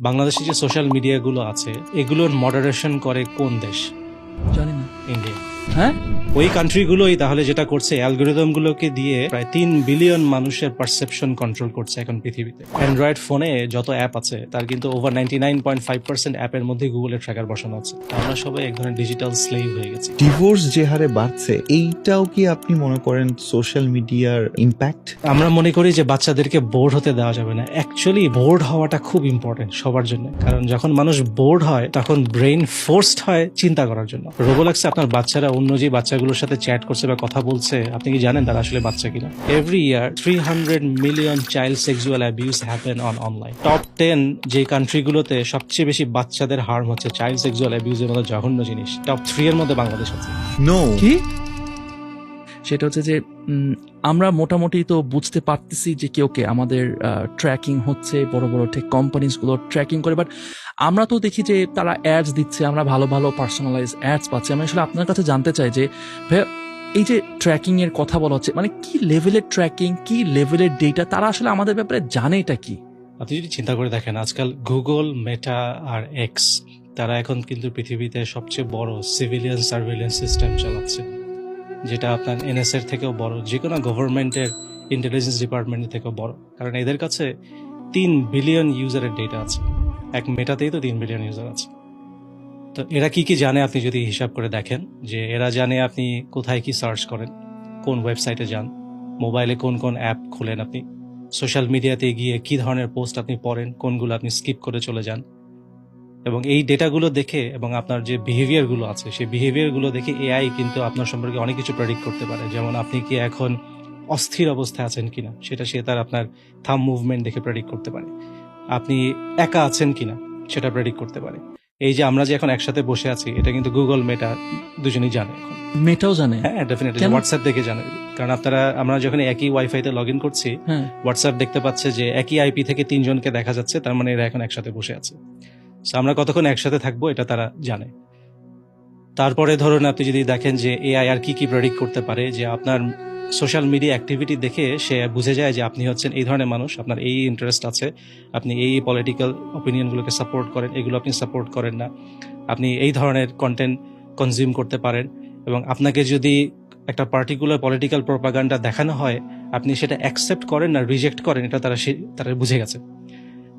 বাংলাদেশে যে সোশ্যাল মিডিয়াগুলো আছে এগুলোর মডারেশন করে কোন দেশ? জানি না। ইন্ডিয়া। হ্যাঁ, ওই কান্ট্রিগুলোই তাহলে যেটা করছে অ্যালগোরিদমগুলোকে দিয়ে প্রায় 3 বিলিয়ন মানুষের পারসেপশন কন্ট্রোল করছে এখন পৃথিবীতে। অ্যান্ড্রয়েড ফোনে যত অ্যাপ আছে তার কিন্তু ওভার 99.5% অ্যাপের মধ্যে গুগলের ট্র্যাকার বসানো আছে। আমরা সবাই এক ধরনের ডিজিটাল স্লেভ হয়ে গেছি। ডিভোর্স যে হারে বাড়ছে এইটাও কি আপনি মনে করেন সোশ্যাল মিডিয়ার ইম্প্যাক্ট? আমরা মনে করি যে বাচ্চাদেরকে বোর্ড হতে দেওয়া যাবে না। অ্যাকচুয়ালি বোর্ড হওয়াটা খুব ইম্পর্টেন্ট সবার জন্য, কারণ যখন মানুষ বোর্ড হয় তখন ব্রেইন ফোর্সড হয় চিন্তা করার জন্য। রোবোলক্সে আপনার বাচ্চারা অন্য যে বাচ্চাগুলোর সাথে চ্যাট করছে বা কথা বলছে, আপনি কি জানেন তারা আসলে বাচ্চা কিনা? Every year 300 million child sexual abuse happen on online. Top 10 যে কান্ট্রিগুলোতে সবচেয়ে বেশি বাচ্চাদের হার্ম হচ্ছে চাইল্ড সেক্সুয়াল অ্যাবিউজের মতো জঘন্য জিনিস, টপ 3 এর মধ্যে বাংলাদেশ আছে। নো, কি সেটা হচ্ছে যে আমরা মোটামুটি তো বুঝতে পারতেছি যে কেউকে আমাদের ট্র্যাকিং হচ্ছে, বড় বড় টেক কোম্পানিজগুলো ট্র্যাকিং করে, বাট আমরা তো দেখি যে তারা অ্যাডস দিচ্ছে, আমরা ভালো ভালো পার্সোনালাইজ অ্যাডস পাচ্ছি। আমি আসলে আপনার কাছে জানতে চাই যে ভাইয়া, এই যে ট্র্যাকিং এর কথা বলা হচ্ছে, মানে কি লেভেলের ট্র্যাকিং, কি লেভেলের ডেটা, তারা আসলে আমাদের ব্যাপারে জানে এটা কি? আপনি যদি চিন্তা করে দেখেন, আজকাল গুগল, মেটা আর এক্স তারা এখন কিন্তু পৃথিবীতে সবচেয়ে বড় সিভিলিয়ান সার্ভেইলেন্স সিস্টেম চালাচ্ছে, যেটা আপনার এনএসএ এর থেকেও বড়, যে কোনো গভর্নমেন্টের ইন্টেলিজেন্স ডিপার্টমেন্টের থেকেও বড়, কারণ এদের কাছে 3 বিলিয়ন ইউজারের ডেটা আছে। এক মেটাতেই তো 3 বিলিয়ন ইউজার আছে। তো এরা কি কি জানে আপনি যদি হিসাব করে দেখেন, যে এরা জানে আপনি কোথায় কি সার্চ করেন, কোন ওয়েবসাইটে যান, মোবাইলে কোন কোন অ্যাপ খোলেন, আপনি সোশ্যাল মিডিয়াতে গিয়ে কি ধরনের পোস্ট আপনি পড়েন, কোনগুলো আপনি স্কিপ করে চলে যান। এবং এই ডেটাগুলো দেখে এবং আপনার যে বিহেভিয়ারগুলো আছে সেই বিহেভিয়ারগুলো দেখে এআই কিন্তু আপনার সম্পর্কে অনেক কিছু প্রেডিক্ট করতে পারে। যেমন আপনি কি এখন অস্থির অবস্থায় আছেন কিনা সেটা সে তার আপনার থাম মুভমেন্ট দেখে প্রেডিক্ট করতে পারে। আপনি একা আছেন কিনা সেটা প্রেডিক্ট করতে পারে। এই যে আমরা যে এখন একসাথে বসে আছি এটা কিন্তু গুগল, মেটা দুজনেই জানে এখন। মেটাও জানে? হ্যাঁ, ডেফিনেটলি। কেন? হোয়াটসঅ্যাপ দেখে জানে, কারণ আমরা যখন একই ওয়াইফাইতে লগ ইন করছি, হ্যাঁ, হোয়াটসঅ্যাপ দেখতে পাচ্ছে যে একই আইপি থেকে 3 জনকে দেখা যাচ্ছে, তার মানে এরা এখন একসাথে বসে আছে। So, আমরা কতক্ষণ একসাথে থাকবো এটা তারা জানে। তারপরে ধরুন আপনি যদি দেখেন যে এআই আর কি কি প্রেডিক্ট করতে পারে, যে আপনার সোশ্যাল মিডিয়া অ্যাক্টিভিটি দেখে সে বুঝে যায় যে আপনি হচ্ছেন এই ধরনের মানুষ, আপনার এই ইন্টারেস্ট আছে, আপনি এই পলিটিক্যাল অপিনিয়নগুলোকে সাপোর্ট করেন, এগুলো আপনি সাপোর্ট করেন না, আপনি এই ধরনের কন্টেন্ট কনজিউম করতে পারেন। এবং আপনাকে যদি একটা পার্টিকুলার পলিটিক্যাল প্রপাগান্ডা দেখানো হয়, আপনি সেটা অ্যাকসেপ্ট করেন না রিজেক্ট করেন, এটা তারা বুঝে গেছে।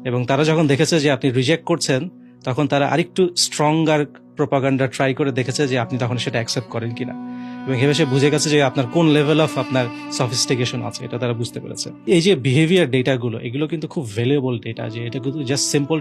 এবং তারা যখন দেখেছে যে আপনি রিজেক্ট করছেন, তখন তারা আরেকটু স্ট্রঙ্গার প্রপাগান্ডা ট্রাই করে দেখেছে যে আপনি তখন সেটা অ্যাকসেপ্ট করেন কিনা। এবং ভেবে সে বুঝে গেছে যে আপনার কোন লেভেল অফ আপনার সফিস্টিকেশন আছে, এটা তারা বুঝতে পেরেছে। এই যে বিহেভিয়ার ডেটাগুলো, এগুলো কিন্তু খুব ভ্যালুয়েবল ডেটা, যে এটা কিন্তু জাস্ট সিম্পল